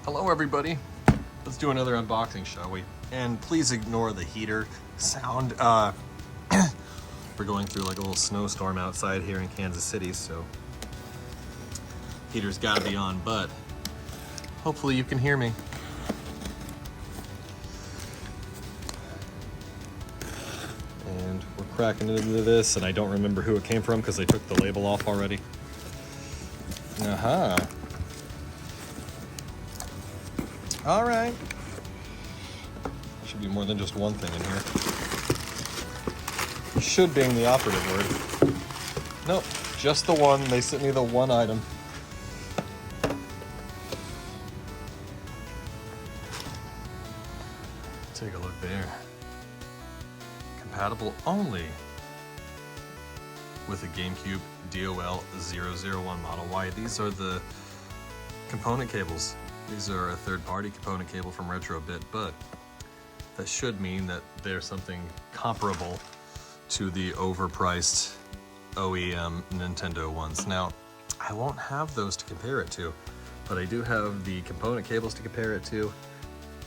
Hello everybody. Let's do another unboxing, shall we? And please ignore the heater sound. We're going through like a little snowstorm outside here in Kansas City, so heater's gotta be on, but hopefully you can hear me. And we're cracking into this, and I don't remember who it came from because they took the label off already. Aha. All right. Should be more than just one thing in here. Should being the operative word. Nope, just the one. They sent me the one item. Take a look there. Compatible only with the Gamecube DOL001 Model Y. These are the component cables. These are a third-party component cable from Retrobit, but that should mean that they're something comparable to the overpriced OEM Nintendo ones. Now, I won't have those to compare it to, but I do have the component cables to compare it to,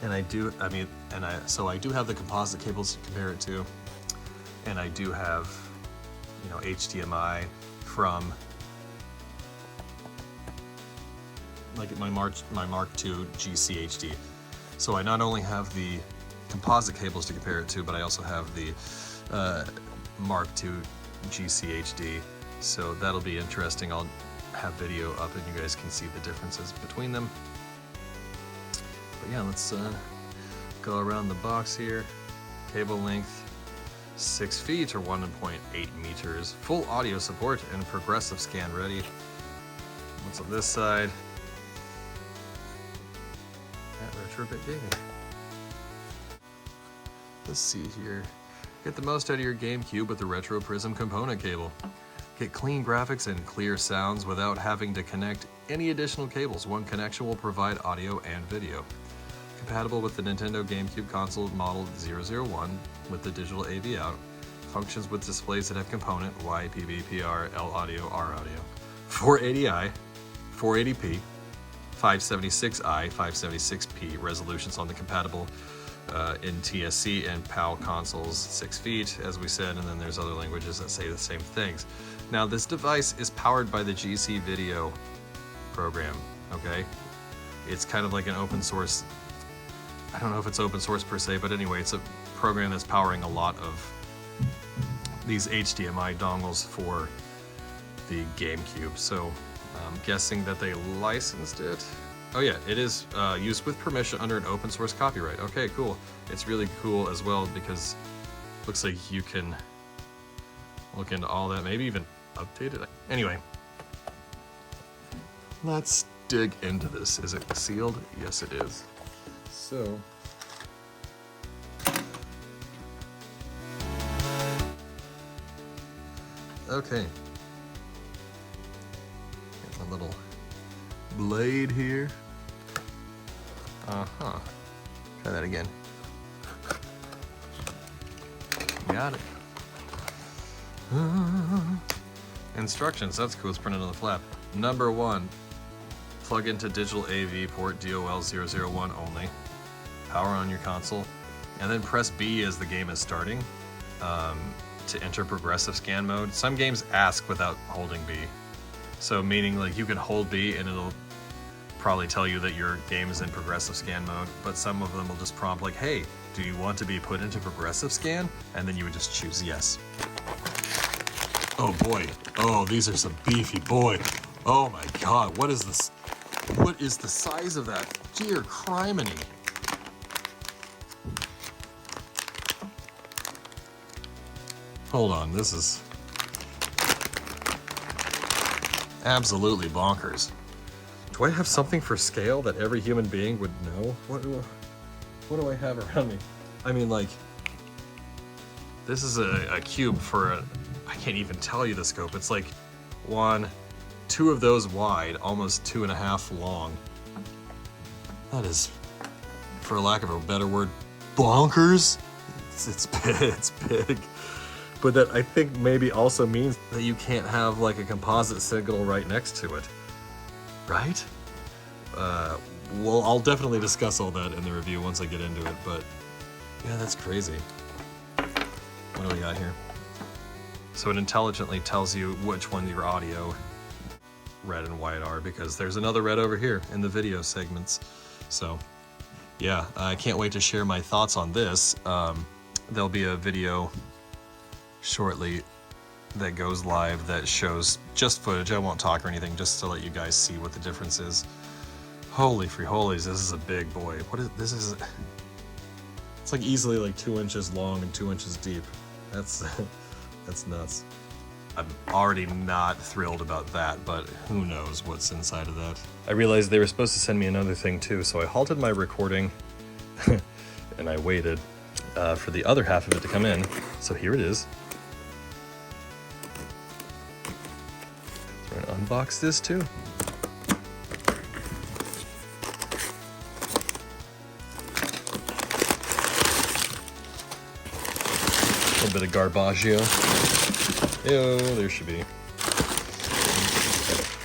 and I do have the composite cables to compare it to, and I do have, you know, HDMI from like my Mark II GCHD. So I not only have the composite cables to compare it to, but I also have the Mark II GCHD. So that'll be interesting. I'll have video up and you guys can see the differences between them. But yeah, let's go around the box here. Cable length 6 feet or 1.8 meters. Full audio support and progressive scan ready. What's on this side? Retrobit Gaming. Let's see here. Get the most out of your GameCube with the Retro Prism component cable. Get clean graphics and clear sounds without having to connect any additional cables. One connection will provide audio and video. Compatible with the Nintendo GameCube console model 001 with the digital AV out. Functions with displays that have component Y, PV, PR, L audio, R audio. 480i, 480p, 576i, 576p resolutions on the compatible NTSC and PAL consoles, 6 feet, as we said, and then there's other languages that say the same things. Now, this device is powered by the GC Video program, okay? It's kind of like an open source, I don't know if it's open source per se, but anyway, it's a program that's powering a lot of these HDMI dongles for the GameCube. So I'm guessing that they licensed it. Oh yeah, it is used with permission under an open source copyright. Okay, cool. It's really cool as well because it looks like you can look into all that, maybe even update it. Anyway, let's dig into this. Is it sealed? Yes, it is. So, okay. Got my little blade here. Uh-huh. Try that again. Got it. Instructions, that's cool, it's printed on the flap. Number 1, plug into digital AV port DOL001 only. Power on your console. And then press B as the game is starting to enter progressive scan mode. Some games ask without holding B. So meaning like you can hold B and it'll probably tell you that your game is in progressive scan mode, but some of them will just prompt like, hey, do you want to be put into progressive scan? And then you would just choose yes. Oh boy, oh, these are some beefy boy. Oh my God, what is this? What is the size of that? Dear criminy. Hold on, this is absolutely bonkers. Do I have something for scale that every human being would know? What do I have around me? I mean, like, this is a cube for a, I can't even tell you the scope. It's like 2 of those wide, almost 2.5 long. That is, for lack of a better word, bonkers. It's big, it's big. But that I think maybe also means that you can't have like a composite signal right next to it. Right? well, I'll definitely discuss all that in the review once I get into it, but yeah, that's crazy. What do we got here? So it intelligently tells you which one your audio red and white are, because there's another red over here in the video segments. So yeah, I can't wait to share my thoughts on this. There'll be a video shortly that goes live that shows just footage. I won't talk or anything, just to let you guys see what the difference is. Holy free holies, this is a big boy. What is this? It's like easily like 2 inches long and 2 inches deep. That's that's nuts. I'm already not thrilled about that, but who knows what's inside of that. I realized they were supposed to send me another thing too, so I halted my recording and I waited for the other half of it to come in. So here it is. So we're gonna unbox this too. A little bit of garbaggio. Ew, there should be.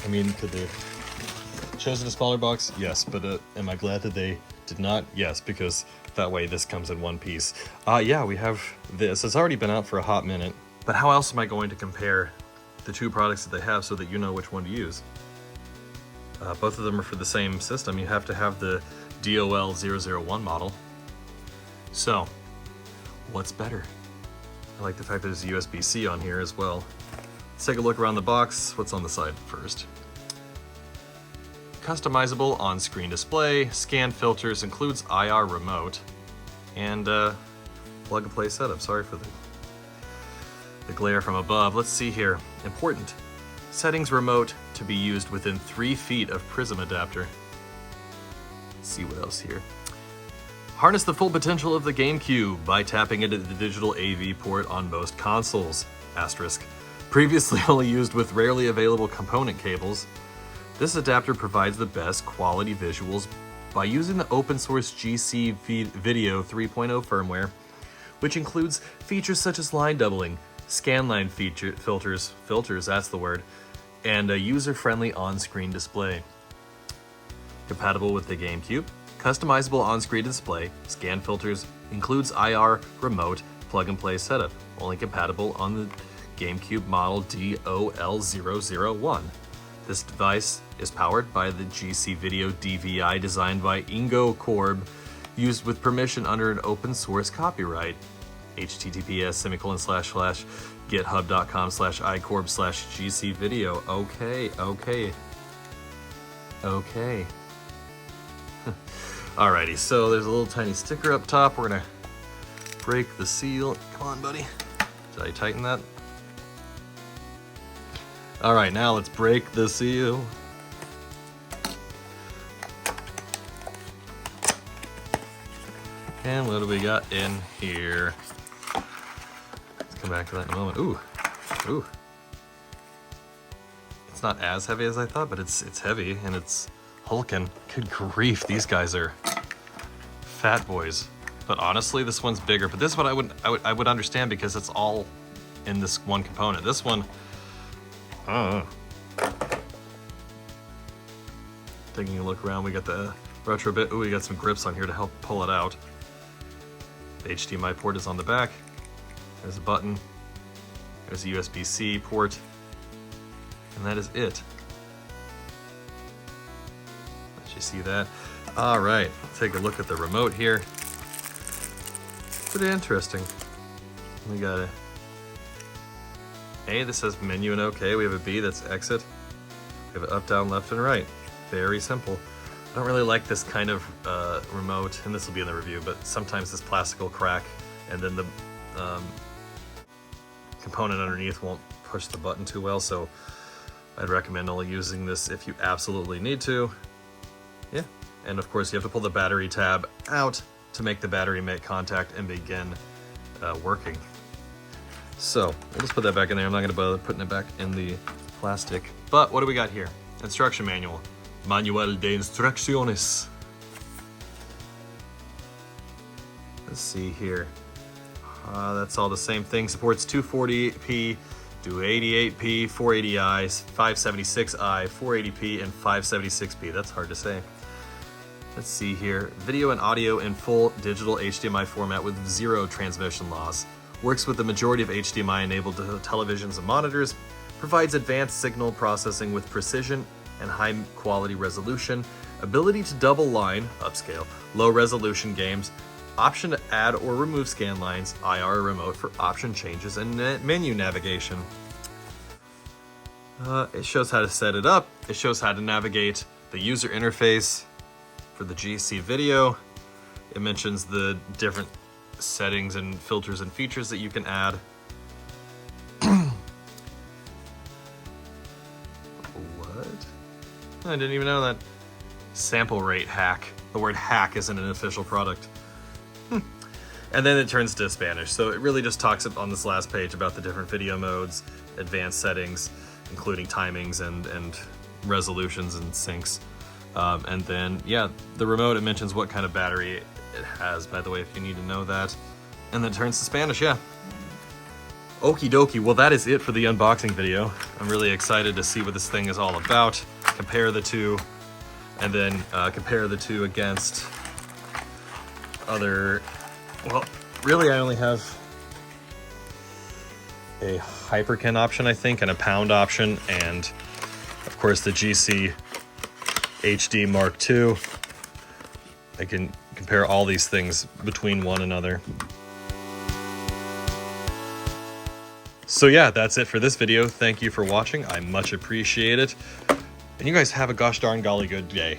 I mean, could they have chosen a smaller box? Yes, but am I glad that they did not? Yes, because that way this comes in one piece. Yeah, we have this. It's already been out for a hot minute, but how else am I going to compare the two products that they have so that you know which one to use? Both of them are for the same system. You have to have the DOL001 model. So, what's better? I like the fact that there's USB-C on here as well. Let's take a look around the box. What's on the side first? Customizable on-screen display, scan filters, includes IR remote, and plug-and-play setup. Sorry for the glare from above. Let's see here. Important. Settings remote to be used within 3 feet of Prism adapter. Let's see what else here. Harness the full potential of the Gamecube by tapping into the digital AV port on most consoles. Asterisk. Previously only used with rarely available component cables, this adapter provides the best quality visuals by using the open source GC Video 3.0 firmware, which includes features such as line doubling, scanline filters, that's the word, and a user-friendly on-screen display. Compatible with the Gamecube. Customizable on-screen display, scan filters, includes IR remote plug-and-play setup. Only compatible on the Gamecube model DOL001. This device is powered by the GC Video DVI designed by Ingo Korb, used with permission under an open source copyright. https://github.com/icorb/gcvideo. Okay. Alrighty, so there's a little tiny sticker up top. We're gonna break the seal. Come on, buddy. Did I tighten that? Alright, now let's break the seal. And what do we got in here? Let's come back to that in a moment. Ooh. It's not as heavy as I thought, but it's heavy and it's hulking. Good grief, these guys are fat boys. But honestly, this one's bigger. But this one I would understand because it's all in this one component. This one, taking a look around, we got the retro bit. Ooh, we got some grips on here to help pull it out. The HDMI port is on the back. There's a button. There's a USB-C port. And that is it. Let you see that. All right, take a look at the remote here. Pretty interesting. We got a A that says menu and OK. We have a B that's exit. We have an up, down, left, and right. Very simple. I don't really like this kind of remote, and this will be in the review, but sometimes this plastic will crack and then the component underneath won't push the button too well, so I'd recommend only using this if you absolutely need to. Yeah, and of course you have to pull the battery tab out to make the battery make contact and begin working. So we'll just put that back in there. I'm not going to bother putting it back in the plastic. But what do we got here? Instruction manual. Manual de instrucciones. Let's see here. That's all the same thing. Supports 240p, 288p, 480i, 576i, 480p, and 576p. That's hard to say. Let's see here. Video and audio in full digital HDMI format with 0 transmission loss. Works with the majority of HDMI-enabled televisions and monitors. Provides advanced signal processing with precision and high-quality resolution. Ability to double line, upscale, low-resolution games. Option to add or remove scan lines. IR remote for option changes and menu navigation. It shows how to set it up. It shows how to navigate the user interface for the GC video. It mentions the different settings and filters and features that you can add. What? I didn't even know that. Sample rate hack. The word hack isn't an official product. And then it turns to Spanish. So it really just talks on this last page about the different video modes, advanced settings, including timings and resolutions and syncs. And then, yeah, the remote, it mentions what kind of battery it has, by the way, if you need to know that. And then it turns to Spanish, yeah. Okie dokie, well that is it for the unboxing video. I'm really excited to see what this thing is all about, compare the two, and then compare the two against other, well, really I only have a Hyperkin option, I think, and a Pound option, and of course the GC HD Mark II. I can compare all these things between one another. So yeah, that's it for this video. Thank you for watching. I much appreciate it. And you guys have a gosh darn golly good day.